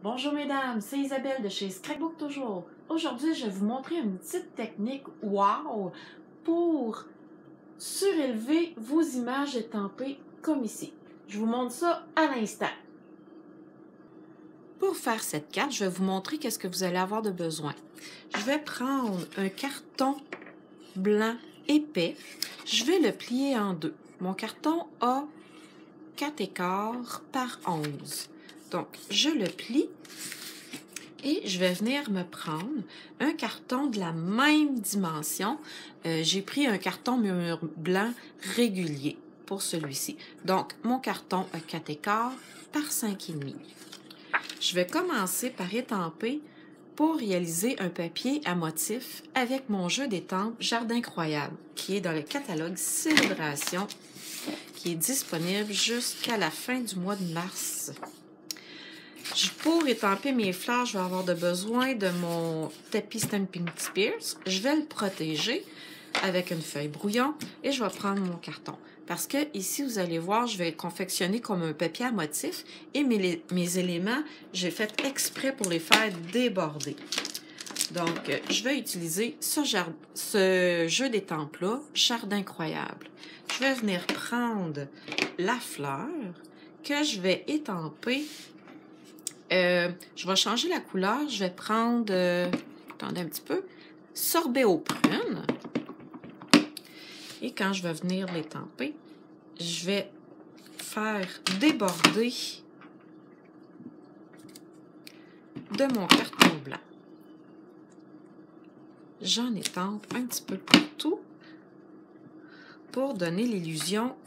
Bonjour mesdames, c'est Isabelle de chez Scrapbook toujours. Aujourd'hui, je vais vous montrer une petite technique wow pour surélever vos images étampées comme ici. Je vous montre ça à l'instant. Pour faire cette carte, je vais vous montrer qu'est-ce que vous allez avoir de besoin. Je vais prendre un carton blanc épais. Je vais le plier en deux. Mon carton a 4,25 par 11. Donc, je le plie et je vais venir me prendre un carton de la même dimension. J'ai pris un carton mur blanc régulier pour celui-ci. Donc, mon carton a 4,25 par 5,5. Je vais commencer par étamper pour réaliser un papier à motif avec mon jeu d'étampe Jardin Croyable, qui est dans le catalogue Célébration, qui est disponible jusqu'à la fin du mois de mars. Pour étamper mes fleurs, je vais avoir besoin de mon tapis Stampin' Spears. Je vais le protéger avec une feuille brouillon et je vais prendre mon carton. Parce que ici, vous allez voir, je vais confectionner comme un papier à motif et mes éléments, j'ai fait exprès pour les faire déborder. Donc, je vais utiliser ce jeu d'étampe-là, Jardin Croyable. Je vais venir prendre la fleur que je vais étamper. Je vais changer la couleur. Je vais prendre, attendez un petit peu, sorbet aux prunes. Et quand je vais venir l'étamper, je vais faire déborder de mon carton blanc. J'en étampe un petit peu partout pour donner l'illusion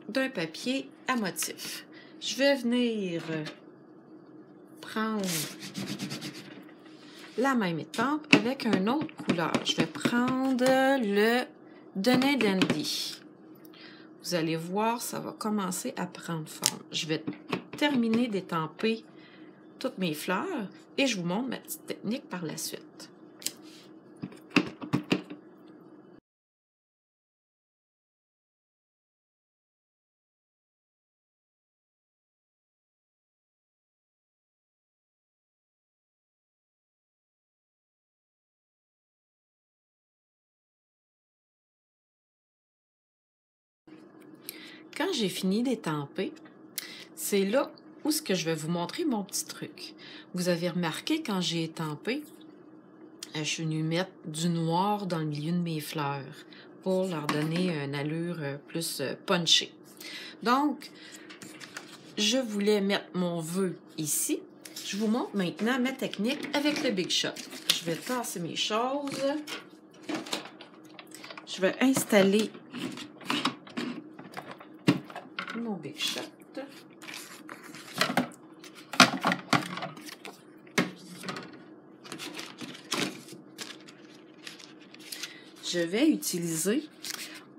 d'un papier à motif. Je vais venir prendre la même étampe avec une autre couleur. Je vais prendre le Denain Dandy. Vous allez voir, ça va commencer à prendre forme. Je vais terminer d'étamper toutes mes fleurs et je vous montre ma petite technique par la suite. Quand j'ai fini d'étamper, c'est là où je vais vous montrer mon petit truc. Vous avez remarqué quand j'ai étampé, je suis venue mettre du noir dans le milieu de mes fleurs pour leur donner une allure plus punchée. Donc, je voulais mettre mon vœu ici. Je vous montre maintenant ma technique avec le Big Shot. Je vais tasser mes choses. Je vais installer mon Big Shot. Je vais utiliser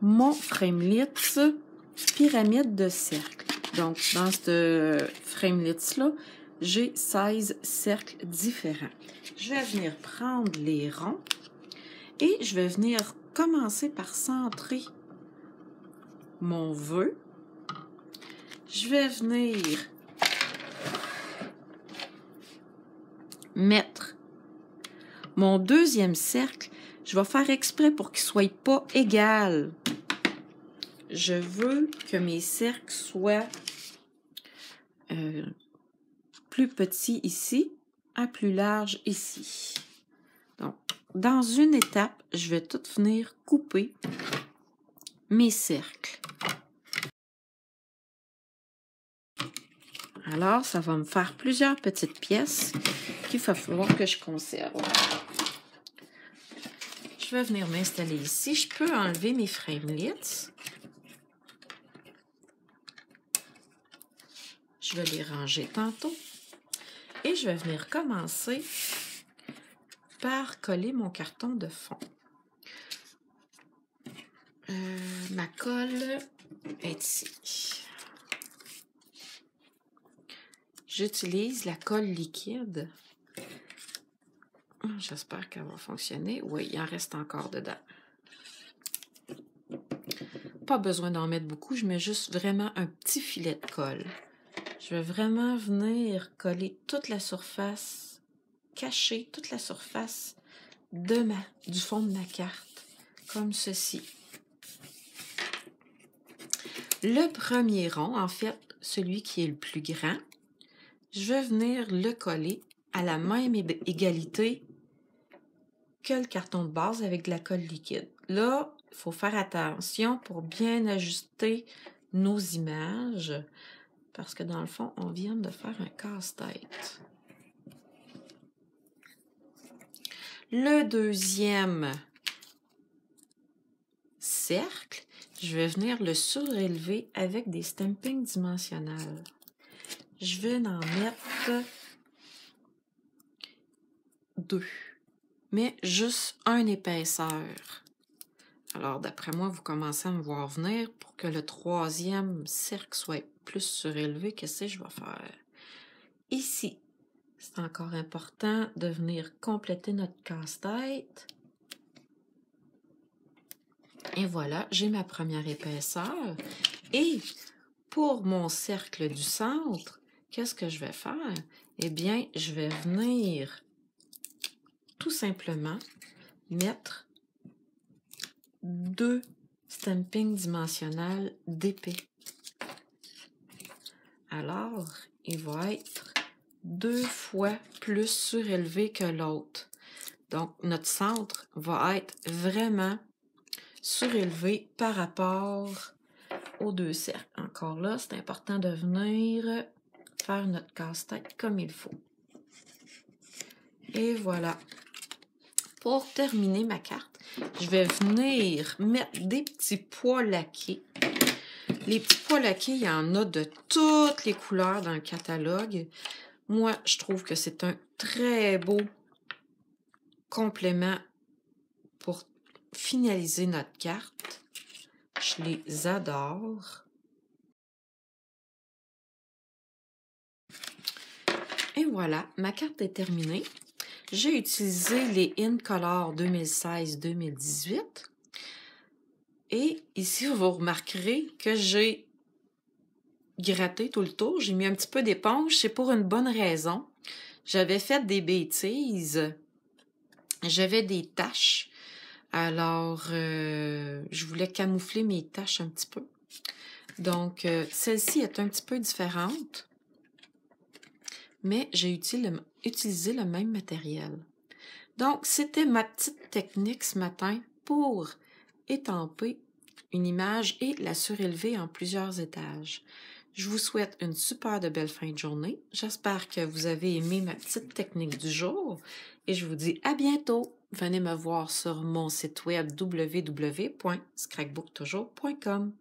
mon Framelits pyramide de cercle. Donc, dans ce Framelits-là, j'ai 16 cercles différents. Je vais venir prendre les ronds et je vais venir commencer par centrer mon vœu. Je vais venir mettre mon deuxième cercle. Je vais faire exprès pour qu'il ne soit pas égal. Je veux que mes cercles soient plus petits ici, à plus large ici. Donc, dans une étape, je vais tout venir couper mes cercles. Alors, ça va me faire plusieurs petites pièces qu'il va falloir que je conserve. Je vais venir m'installer ici. Je peux enlever mes framelits. Je vais les ranger tantôt. Et je vais venir commencer par coller mon carton de fond. Ma colle est ici. J'utilise la colle liquide. J'espère qu'elle va fonctionner. Oui, il en reste encore dedans. Pas besoin d'en mettre beaucoup. Je mets juste vraiment un petit filet de colle. Je vais vraiment venir coller toute la surface, cacher toute la surface du fond de ma carte, comme ceci. Le premier rond, en fait, celui qui est le plus grand, je vais venir le coller à la même égalité que le carton de base avec de la colle liquide. Là, il faut faire attention pour bien ajuster nos images parce que dans le fond, on vient de faire un casse-tête. Le deuxième cercle, je vais venir le surélever avec des stampings dimensionnels. Je vais en mettre 2, mais juste une épaisseur. Alors, d'après moi, vous commencez à me voir venir pour que le troisième cercle soit plus surélevé. Qu'est-ce que je vais faire? Ici, c'est encore important de venir compléter notre casse-tête. Et voilà, j'ai ma première épaisseur. Et pour mon cercle du centre, qu'est-ce que je vais faire? Eh bien, je vais venir tout simplement mettre 2 stampings dimensionnels d'épais. Alors, il va être 2 fois plus surélevé que l'autre. Donc, notre centre va être vraiment surélevé par rapport aux 2 cercles. Encore là, c'est important de venir faire notre casse-tête comme il faut. Et voilà. Pour terminer ma carte, je vais venir mettre des petits pois laqués. Les petits pois laqués, il y en a de toutes les couleurs dans le catalogue. Moi, je trouve que c'est un très beau complément pour finaliser notre carte. Je les adore. Et voilà, ma carte est terminée. J'ai utilisé les InColor 2016-2018. Et ici, vous remarquerez que j'ai gratté tout le tour. J'ai mis un petit peu d'éponge. C'est pour une bonne raison. J'avais fait des bêtises. J'avais des taches. Alors, je voulais camoufler mes taches un petit peu. Donc, celle-ci est un petit peu différente. Mais j'ai utilisé le même matériel. Donc, c'était ma petite technique ce matin pour étamper une image et la surélever en plusieurs étages. Je vous souhaite une super de belle fin de journée. J'espère que vous avez aimé ma petite technique du jour et je vous dis à bientôt. Venez me voir sur mon site web www.scrapbooktoujur.com.